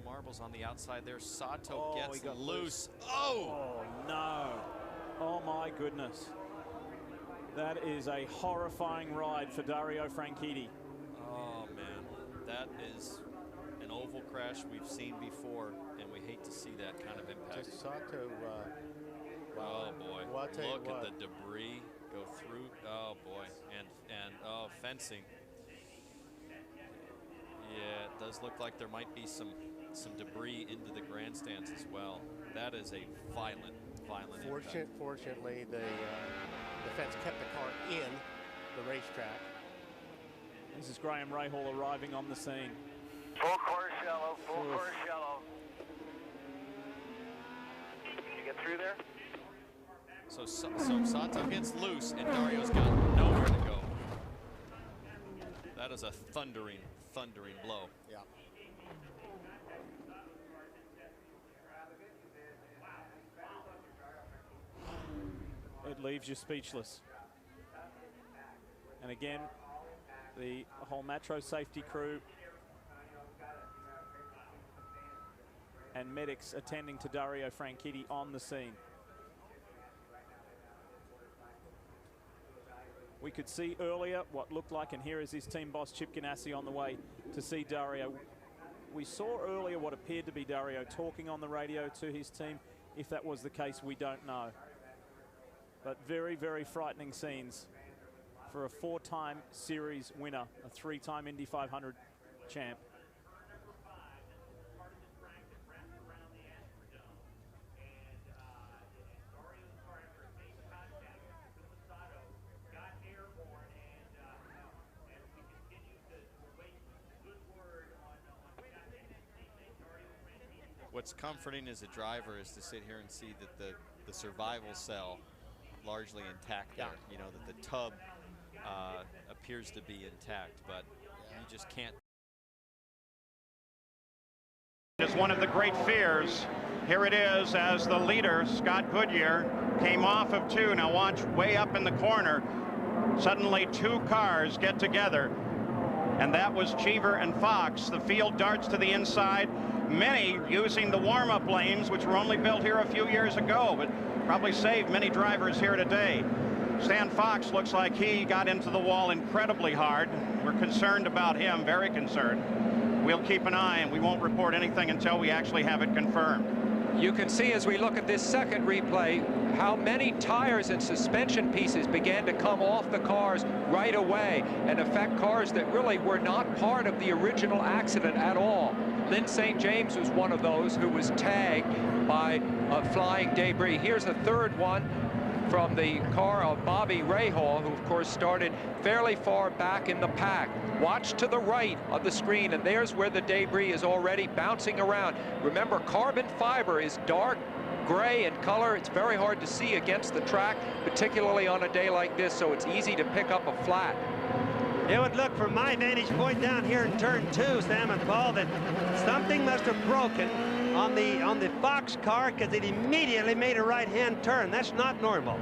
marbles on the outside there. Sato gets loose. Oh no. Oh my goodness. That is a horrifying ride for Dario Franchitti. Oh man, that is an oval crash we've seen before, and we hate to see that kind of impact. Sato, oh boy, look at the debris go through. Oh boy, and oh, fencing. Yeah, it does look like there might be some debris into the grandstands as well. That is a violent impact. Fortunately, the fence kept the car in the racetrack. This is Graham Rahal arriving on the scene. Full course yellow, full course yellow. Can you get through there? So Sato gets loose, and Dario's got nowhere to go. That is a thundering blow. Yeah. It leaves you speechless. And again, the whole Metro safety crew and medics attending to Dario Franchitti on the scene. We could see earlier what looked like, and here is his team boss Chip Ganassi on the way to see Dario. We saw earlier what appeared to be Dario talking on the radio to his team. If that was the case, we don't know. But very, very frightening scenes for a 4-time series winner, a 3-time Indy 500 champ. What's comforting as a driver is to sit here and see that the survival cell largely intact there. You know, that the tub appears to be intact, but you just can't. Is one of the great fears. Here it is as the leader, Scott Goodyear, came off of 2. Now watch way up in the corner. Suddenly 2 cars get together, and that was Cheever and Fox. The field darts to the inside. Many using the warm-up lanes, which were only built here a few years ago, but probably saved many drivers here today. Stan Fox looks like he got into the wall incredibly hard. We're concerned about him, very concerned. We'll keep an eye, and we won't report anything until we actually have it confirmed. You can see as we look at this second replay how many tires and suspension pieces began to come off the cars right away and affect cars that really were not part of the original accident at all. Lynn St. James was one of those who was tagged by flying debris. Here's a third one from the car of Bobby Rahal, who of course started fairly far back in the pack. Watch to the right of the screen, and there's where the debris is already bouncing around. Remember, carbon fiber is dark gray in color. It's very hard to see against the track, particularly on a day like this, so it's easy to pick up a flat. It would look from my vantage point down here in turn 2, Sam and Paul, that something must have broken on the Fox car, because it immediately made a right-hand turn. That's not normal.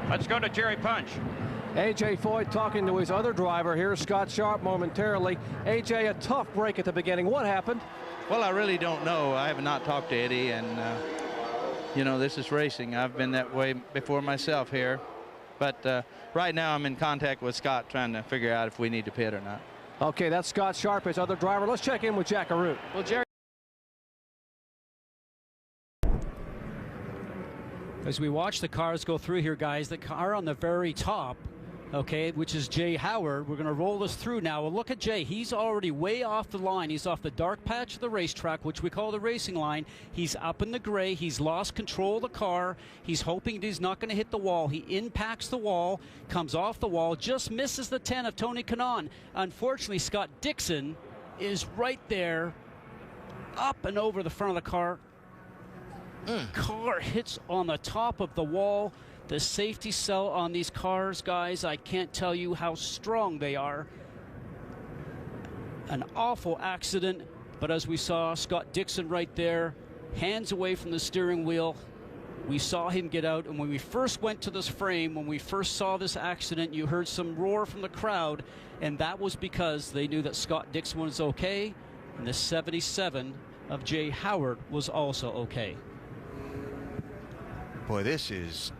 Let's go to Jerry Punch. A.J. Foyt talking to his other driver. Here's Scott Sharp momentarily. A.J., a tough break at the beginning. What happened? Well, I really don't know. I have not talked to Eddie, and you know, this is racing. I've been that way before myself here. But right now I'm in contact with Scott trying to figure out if we need to pit or not. Okay, that's Scott Sharp, his other driver. Let's check in with Jack Arute. Well, Jerry, as we watch the cars go through here, guys, the car on the very top, okay, which is Jay Howard. We're going to roll this through now. Well, look at Jay. He's already way off the line. He's off the dark patch of the racetrack, which we call the racing line. He's up in the gray. He's lost control of the car. He's hoping he's not going to hit the wall. He impacts the wall, comes off the wall, just misses the 10 of Tony Kanaan. Unfortunately, Scott Dixon is right there, up and over the front of the car. Car hits on the top of the wall. The safety cell on these cars, guys, I can't tell you how strong they are. An awful accident, but as we saw, Scott Dixon right there, hands away from the steering wheel. We saw him get out, and when we first went to this frame, when we first saw this accident, you heard some roar from the crowd, and that was because they knew that Scott Dixon was okay. And the 77 of Jay Howard was also okay. Boy, this is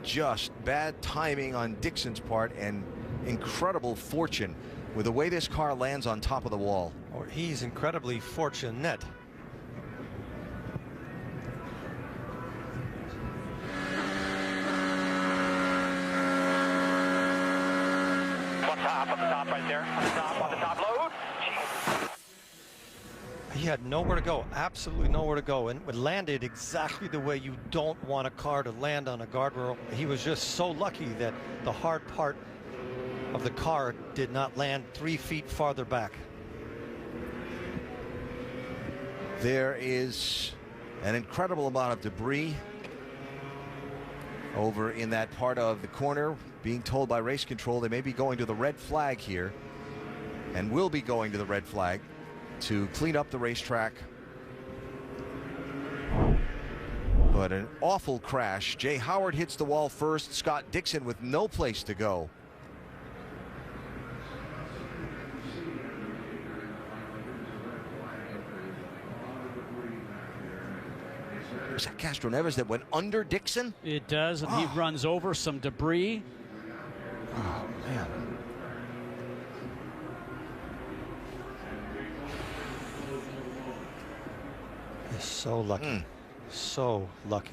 just bad timing on Dixon's part and incredible fortune with the way this car lands on top of the wall. Or he's incredibly fortunate. On the top right there. On the top load. He had nowhere to go, absolutely nowhere to go, and it landed exactly the way you don't want a car to land on a guardrail. He was just so lucky that the hard part of the car did not land 3 feet farther back. There is an incredible amount of debris over in that part of the corner. Being told by race control they may be going to the red flag here, and will be going to the red flag to clean up the racetrack. But an awful crash. Jay Howard hits the wall first. Scott Dixon with no place to go. Is that Castro Neves that went under Dixon? It does, and he runs over some debris. Oh, man. He's so lucky. So lucky.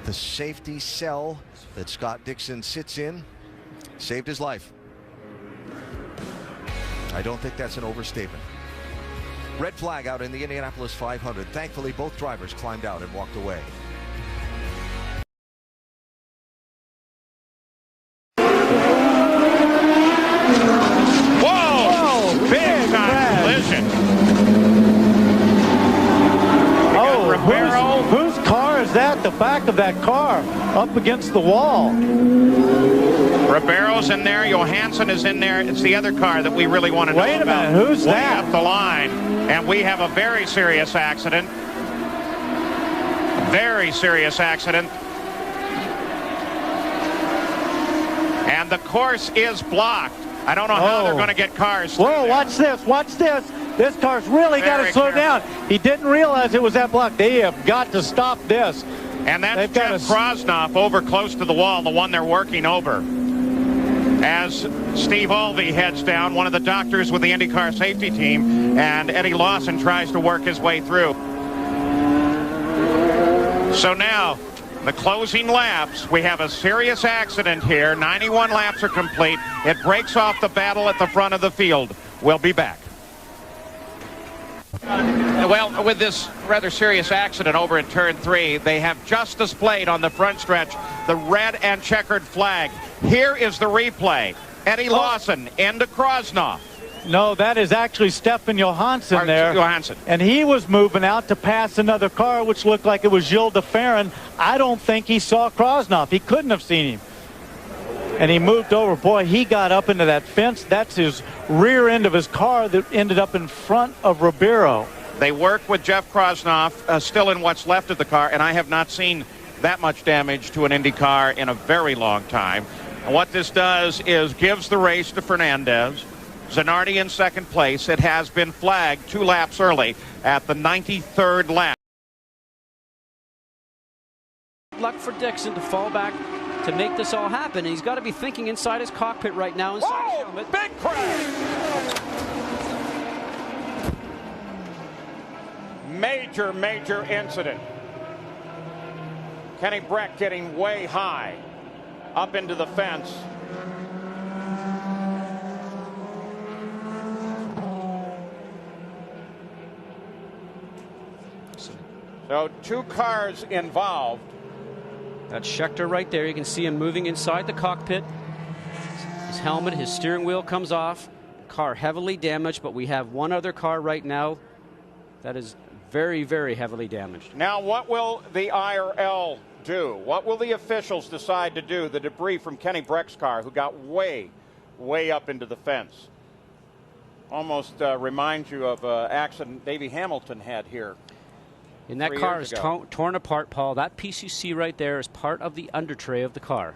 The safety cell that Scott Dixon sits in saved his life. I don't think that's an overstatement. Red flag out in the Indianapolis 500. Thankfully, both drivers climbed out and walked away. Whoa! Big time collision. Oh, whose car is that? The back of that car up against the wall. Ribeiro's in there. Johansson is in there. It's the other car that we really want to know about. Wait a minute, who's way that? Up the line, and we have a very serious accident. Very serious accident. And the course is blocked. I don't know how they're going to get cars. Whoa, watch this, watch this. This car's really got to slow down. He didn't realize it was that block. They have got to stop this. And that's Jeff Krosnoff over close to the wall, the one they're working over. As Steve Alvey heads down, one of the doctors with the IndyCar safety team, and Eddie Lawson tries to work his way through. So now, the closing laps, we have a serious accident here. 91 laps are complete. It breaks off the battle at the front of the field. We'll be back. Well, with this rather serious accident over in turn 3, they have just displayed on the front stretch the red and checkered flag. Here is the replay. Eddie Lawson into Krosnoff. No, that is actually Stefan Johansson there. Johansson. And he was moving out to pass another car, which looked like it was Gilles de Ferran. I don't think he saw Krosnoff. He couldn't have seen him. And he moved over. Boy, he got up into that fence. That's his rear end of his car that ended up in front of Ribeiro. They work with Jeff Krosnoff still in what's left of the car, and I have not seen that much damage to an Indy car in a very long time. And what this does is gives the race to Fernandez. Zanardi in second place. It has been flagged 2 laps early at the 93rd lap. Luck for Dixon to fall back to make this all happen. He's got to be thinking inside his cockpit right now. Inside his helmet. Big crash! Major incident. Kenny Brack getting way high up into the fence. So 2 cars involved. That's Schechter right there. You can see him moving inside the cockpit. His helmet, his steering wheel comes off. Car heavily damaged, but we have one other car right now that is very heavily damaged. Now, what will the IRL do? What will the officials decide to do? The debris from Kenny Brack's car, who got way up into the fence. Almost reminds you of an accident Davey Hamilton had here. And that car is torn apart, Paul. That piece you see right there is part of the under tray of the car.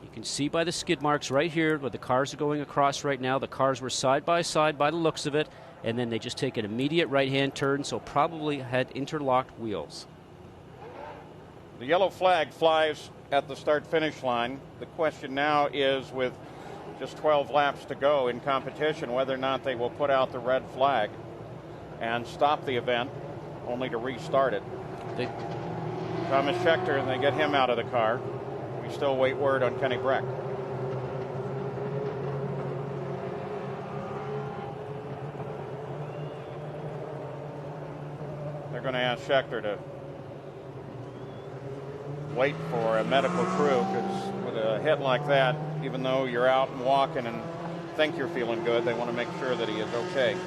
You can see by the skid marks right here where the cars are going across right now. The cars were side by side by the looks of it, and then they just take an immediate right-hand turn, so probably had interlocked wheels. The yellow flag flies at the start-finish line. The question now is, with just 12 laps to go in competition, whether or not they will put out the red flag and stop the event, only to restart it. Thomas Scheckter, and they get him out of the car. We still wait word on Kenny Brack. They're going to ask Scheckter to wait for a medical crew, because with a hit like that, even though you're out and walking and think you're feeling good, they want to make sure that he is okay.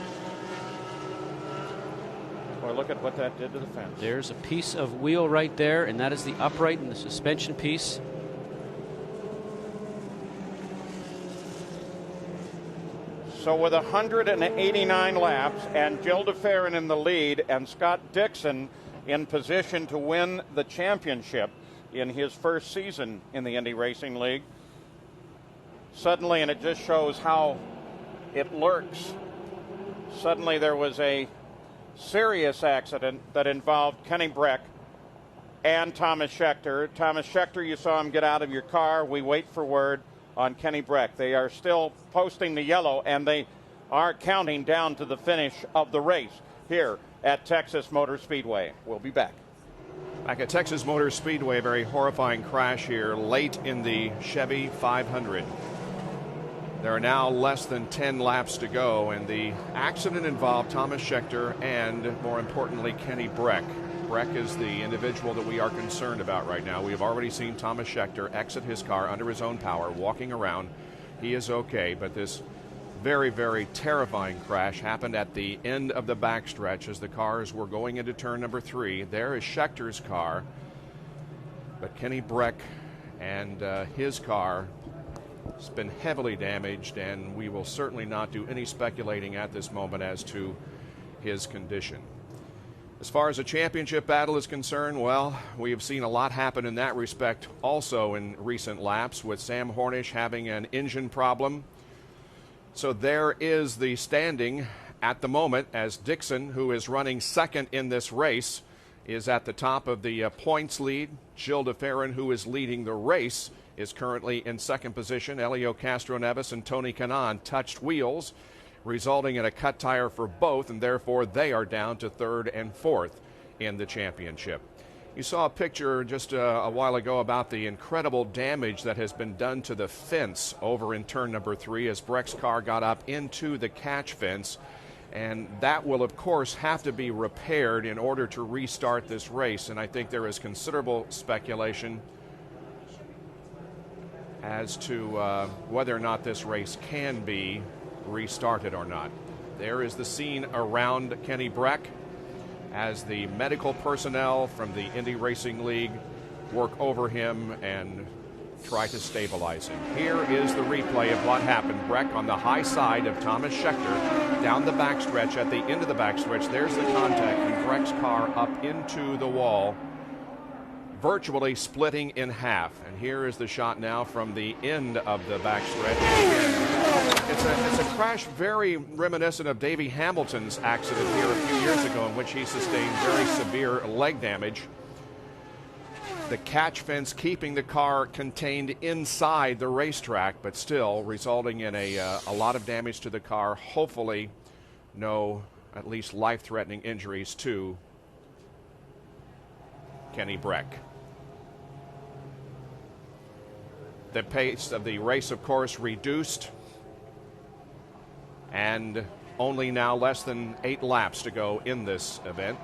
Boy, look at what that did to the fence. There's a piece of wheel right there, and that is the upright and the suspension piece. So with 189 laps and Gil DeFerrin in the lead and Scott Dixon in position to win the championship in his first season in the Indy Racing League, suddenly, and it just shows how it lurks, suddenly there was a serious accident that involved Kenny Brack and Thomas Scheckter. Thomas Scheckter, you saw him get out of your car. We wait for word on Kenny Brack. They are still posting the yellow, and they are counting down to the finish of the race here at Texas Motor Speedway. We'll be back. Back at Texas Motor Speedway, a very horrifying crash here late in the Chevy 500. There are now less than 10 laps to go, and the accident involved Thomas Scheckter and, more importantly, Kenny Brack. Brack is the individual that we are concerned about right now. We have already seen Thomas Scheckter exit his car under his own power, walking around. He is okay, but this very, very terrifying crash happened at the end of the backstretch as the cars were going into turn number 3. There is Schecter's car, but Kenny Brack and his car has been heavily damaged, and we will certainly not do any speculating at this moment as to his condition. As far as a championship battle is concerned, well, we have seen a lot happen in that respect also in recent laps, with Sam Hornish having an engine problem. So there is the standing at the moment, as Dixon, who is running second in this race, is at the top of the points lead. Gil DeFerrin, who is leading the race, is currently in second position. Elio Castroneves and Tony Kanaan touched wheels, resulting in a cut tire for both, and therefore they are down to third and fourth in the championship. You saw a picture just a while ago about the incredible damage that has been done to the fence over in turn number 3 as Breck's car got up into the catch fence, and that will of course have to be repaired in order to restart this race. And I think there is considerable speculation as to whether or not this race can be restarted or not. There is the scene around Kenny Brack as the medical personnel from the Indy Racing League work over him and try to stabilize him. Here is the replay of what happened. Brack on the high side of Thomas Scheckter down the backstretch. At the end of the backstretch, there's the contact, and Brack's car up into the wall, virtually splitting in half. And here is the shot now from the end of the backstretch. It's a crash very reminiscent of Davey Hamilton's accident here a few years ago, in which he sustained very severe leg damage. The catch fence keeping the car contained inside the racetrack, but still resulting in a lot of damage to the car. Hopefully no, at least life-threatening injuries to Kenny Brack. The pace of the race, of course, reduced, and only now less than 8 laps to go in this event.